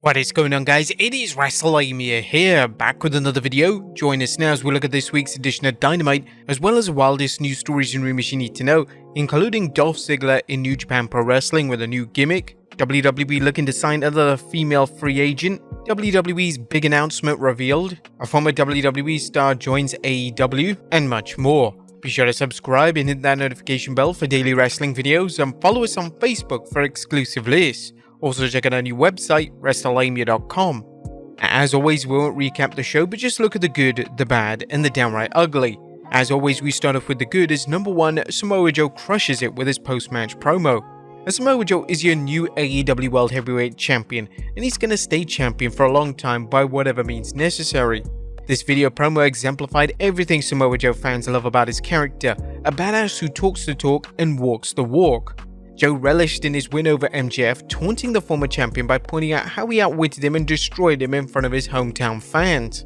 What is going on, guys? It is Wrestlelamia here, back with another video. Join us now as we look at this week's edition of Dynamite, as well as the wildest news stories and rumors you need to know, including Dolph Ziggler in New Japan Pro Wrestling with a new gimmick, WWE looking to sign another female free agent, WWE's big announcement revealed, a former WWE star joins AEW, and much more. Be sure to subscribe and hit that notification bell for daily wrestling videos, and follow us on Facebook for exclusive lists. Also check out our new website, Wrestlelamia.com. As always, we won't recap the show, but just look at the good, the bad, and the downright ugly. As always, we start off with the good as number 1, Samoa Joe crushes it with his post-match promo. As Samoa Joe is your new AEW World Heavyweight Champion, and he's gonna stay champion for a long time by whatever means necessary. This video promo exemplified everything Samoa Joe fans love about his character, a badass who talks the talk and walks the walk. Joe relished in his win over MJF, taunting the former champion by pointing out how he outwitted him and destroyed him in front of his hometown fans.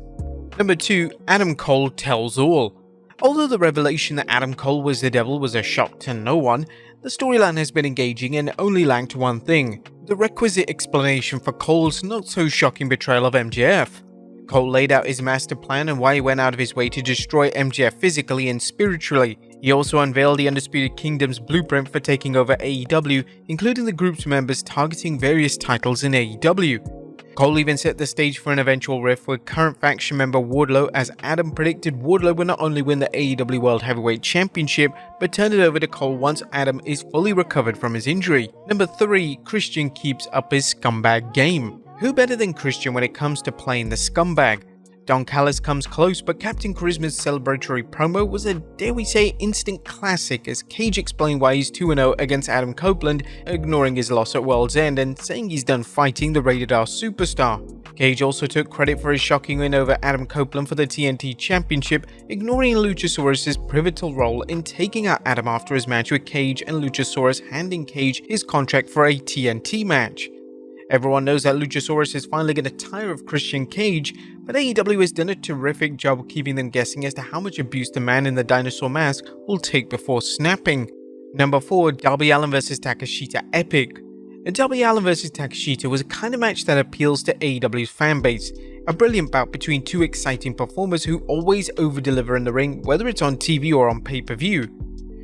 Number 2, Adam Cole tells all. Although the revelation that Adam Cole was the devil was a shock to no one, the storyline has been engaging and only lacked one thing: the requisite explanation for Cole's not so shocking betrayal of MJF. Cole laid out his master plan and why he went out of his way to destroy MJF physically and spiritually. He also unveiled the Undisputed Kingdom's blueprint for taking over AEW, including the group's members targeting various titles in AEW. Cole even set the stage for an eventual rift with current faction member Wardlow, as Adam predicted Wardlow would not only win the AEW World Heavyweight Championship, but turn it over to Cole once Adam is fully recovered from his injury. Number 3, Christian keeps up his scumbag game. Who better than Christian when it comes to playing the scumbag? Don Callis comes close, but Captain Charisma's celebratory promo was a, dare we say, instant classic, as Cage explained why he's 2-0 against Adam Copeland, ignoring his loss at World's End and saying he's done fighting the rated R superstar. Cage also took credit for his shocking win over Adam Copeland for the TNT Championship, ignoring Luchasaurus' pivotal role in taking out Adam after his match with Cage and Luchasaurus handing Cage his contract for a TNT match. Everyone knows that Luchasaurus is finally going to tire of Christian Cage, but AEW has done a terrific job keeping them guessing as to how much abuse the man in the dinosaur mask will take before snapping. Number 4, Darby Allin vs Takeshita Epic. Darby Allin vs Takeshita was a kind of match that appeals to AEW's fanbase, a brilliant bout between two exciting performers who always over-deliver in the ring, whether it's on TV or on pay-per-view.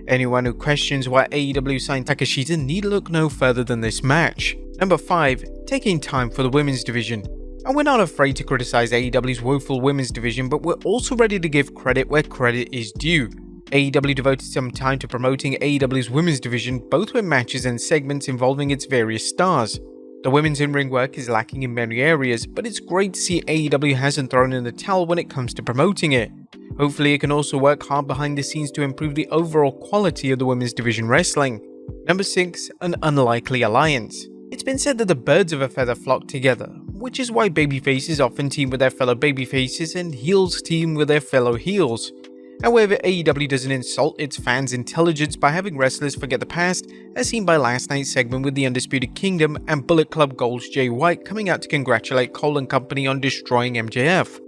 Anyone who questions why AEW signed Takeshita need look no further than this match. Number 5, taking time for the women's division. And we're not afraid to criticize AEW's woeful women's division, but we're also ready to give credit where credit is due. AEW devoted some time to promoting AEW's women's division, both with matches and segments involving its various stars. The women's in-ring work is lacking in many areas, but it's great to see AEW hasn't thrown in the towel when it comes to promoting it. Hopefully it can also work hard behind the scenes to improve the overall quality of the women's division wrestling. Number 6, an unlikely alliance. It's been said that the birds of a feather flock together, which is why babyfaces often team with their fellow babyfaces and heels team with their fellow heels. However, AEW doesn't insult its fans' intelligence by having wrestlers forget the past, as seen by last night's segment with the Undisputed Kingdom and Bullet Club Gold's Jay White coming out to congratulate Cole and company on destroying MJF.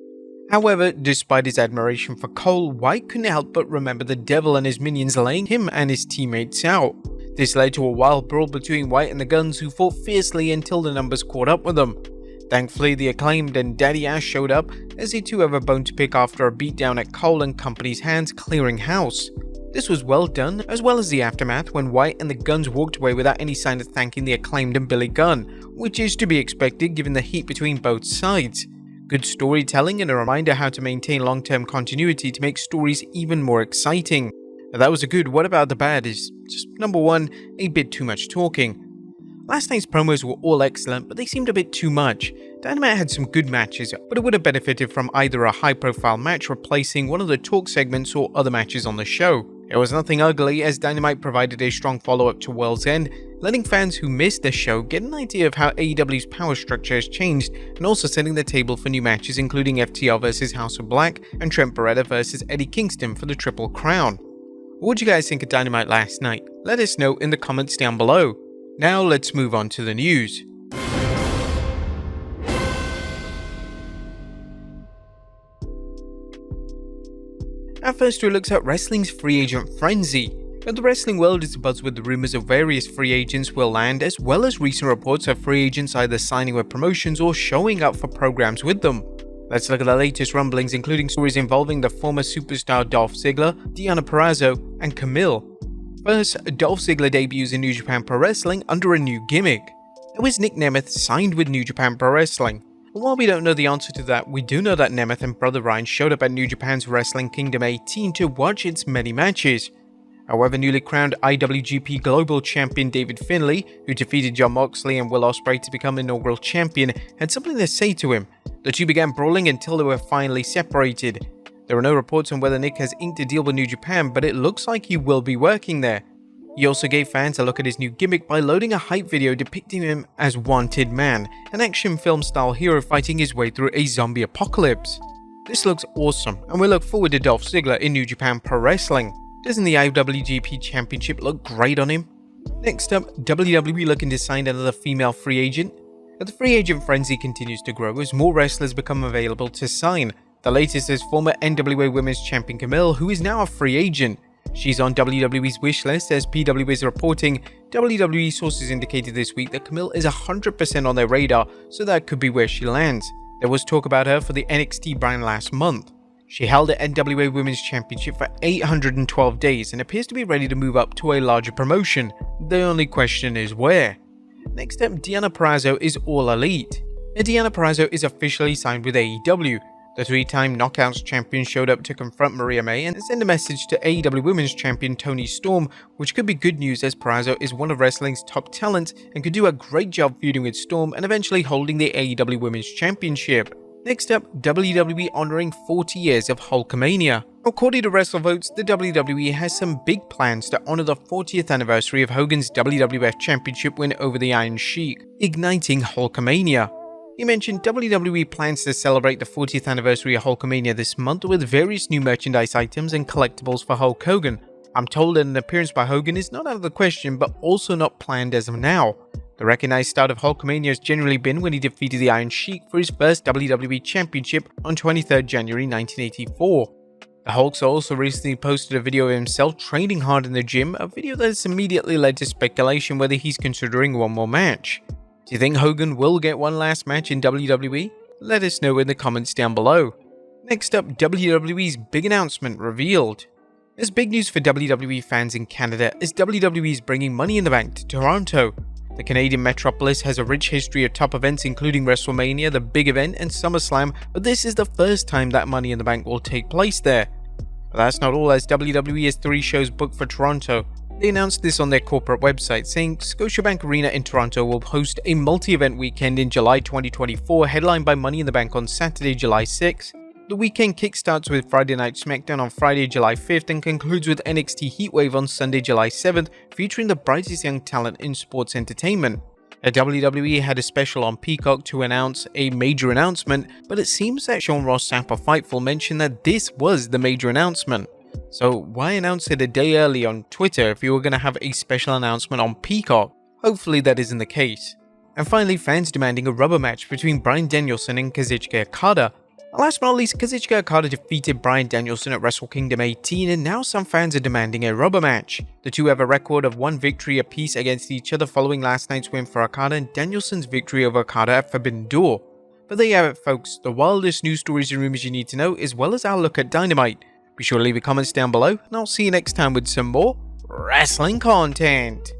However, despite his admiration for Cole, White couldn't help but remember the devil and his minions laying him and his teammates out. This led to a wild brawl between White and the Guns, who fought fiercely until the numbers caught up with them. Thankfully, the Acclaimed and Daddy Ash showed up, as the two have a bone to pick after a beatdown at Cole and company's hands clearing house. This was well done, as well as the aftermath when White and the Guns walked away without any sign of thanking the Acclaimed and Billy Gunn, which is to be expected given the heat between both sides. Good storytelling and a reminder how to maintain long-term continuity to make stories even more exciting. Now that was a good. What about the bad is just number 1, a bit too much talking. Last night's promos were all excellent, but they seemed a bit too much. Dynamite had some good matches, but it would have benefited from either a high-profile match replacing one of the talk segments or other matches on the show. It was nothing ugly, as Dynamite provided a strong follow-up to World's End, letting fans who missed the show get an idea of how AEW's power structure has changed, and also setting the table for new matches including FTR vs House of Black and Trent Beretta vs Eddie Kingston for the Triple Crown. What did you guys think of Dynamite last night? Let us know in the comments down below. Now let's move on to the news. At first, we looked at wrestling's free agent frenzy. But the wrestling world is abuzz with the rumors of various free agents will land, as well as recent reports of free agents either signing with promotions or showing up for programs with them. Let's look at the latest rumblings, including stories involving the former superstar Dolph Ziggler, Deonna Purrazzo, and Camille. First, Dolph Ziggler debuts in New Japan Pro Wrestling under a new gimmick. How is Nick Nemeth signed with New Japan Pro Wrestling? And while we don't know the answer to that, we do know that Nemeth and brother Ryan showed up at New Japan's Wrestling Kingdom 18 to watch its many matches. However, newly crowned IWGP Global Champion David Finlay, who defeated Jon Moxley and Will Ospreay to become inaugural champion, had something to say to him. The two began brawling until they were finally separated. There are no reports on whether Nick has inked a deal with New Japan, but it looks like he will be working there. He also gave fans a look at his new gimmick by loading a hype video depicting him as Wanted Man, an action film style hero fighting his way through a zombie apocalypse. This looks awesome, and we look forward to Dolph Ziggler in New Japan Pro Wrestling. Doesn't the IWGP Championship look great on him? Next up, WWE looking to sign another female free agent. But the free agent frenzy continues to grow as more wrestlers become available to sign. The latest is former NWA Women's Champion Camille, who is now a free agent. She's on WWE's wish list, as PW is reporting. WWE sources indicated this week that Camille is 100% on their radar, so that could be where she lands. There was talk about her for the NXT brand last month. She held the NWA Women's Championship for 812 days and appears to be ready to move up to a larger promotion. The only question is where. Next up, Deonna Purrazzo is All Elite. Deonna Purrazzo is officially signed with AEW. The three-time Knockouts champion showed up to confront Maria May and send a message to AEW Women's Champion Toni Storm, which could be good news as Purrazzo is one of wrestling's top talents and could do a great job feuding with Storm and eventually holding the AEW Women's Championship. Next up, WWE honoring 40 years of Hulkamania. According to WrestleVotes, the WWE has some big plans to honor the 40th anniversary of Hogan's WWF Championship win over the Iron Sheik, igniting Hulkamania. He mentioned WWE plans to celebrate the 40th anniversary of Hulkamania this month with various new merchandise items and collectibles for Hulk Hogan. I'm told that an appearance by Hogan is not out of the question, but also not planned as of now. The recognized start of Hulkamania has generally been when he defeated the Iron Sheik for his first WWE Championship on 23rd January 1984. The Hulkster also recently posted a video of himself training hard in the gym, a video that has immediately led to speculation whether he's considering one more match. Do you think Hogan will get one last match in WWE? Let us know in the comments down below. Next up, WWE's big announcement revealed. There's big news for WWE fans in Canada as WWE is bringing Money in the Bank to Toronto. The Canadian metropolis has a rich history of top events including WrestleMania, the Big Event, and SummerSlam, but this is the first time that Money in the Bank will take place there. But that's not all, as WWE has 3 shows booked for Toronto. They announced this on their corporate website, saying Scotiabank Arena in Toronto will host a multi-event weekend in July 2024, headlined by Money in the Bank on Saturday, July 6th. The weekend kickstarts with Friday Night SmackDown on Friday, July 5th and concludes with NXT Heatwave on Sunday, July 7th, featuring the brightest young talent in sports entertainment. WWE had a special on Peacock to announce a major announcement, but it seems that Sean Ross Sapp of Fightful mentioned that this was the major announcement. So why announce it a day early on Twitter if you were going to have a special announcement on Peacock? Hopefully that isn't the case. And finally, fans demanding a rubber match between Bryan Danielson and Kazuchika Okada. Last but not least, Kazuchika Okada defeated Bryan Danielson at Wrestle Kingdom 18, and now some fans are demanding a rubber match. The two have a record of 1 victory apiece against each other following last night's win for Okada and Danielson's victory over Okada at Forbidden Door. But there you have it, folks, the wildest news stories and rumors you need to know, as well as our look at Dynamite. Be sure to leave your comments down below, and I'll see you next time with some more wrestling content.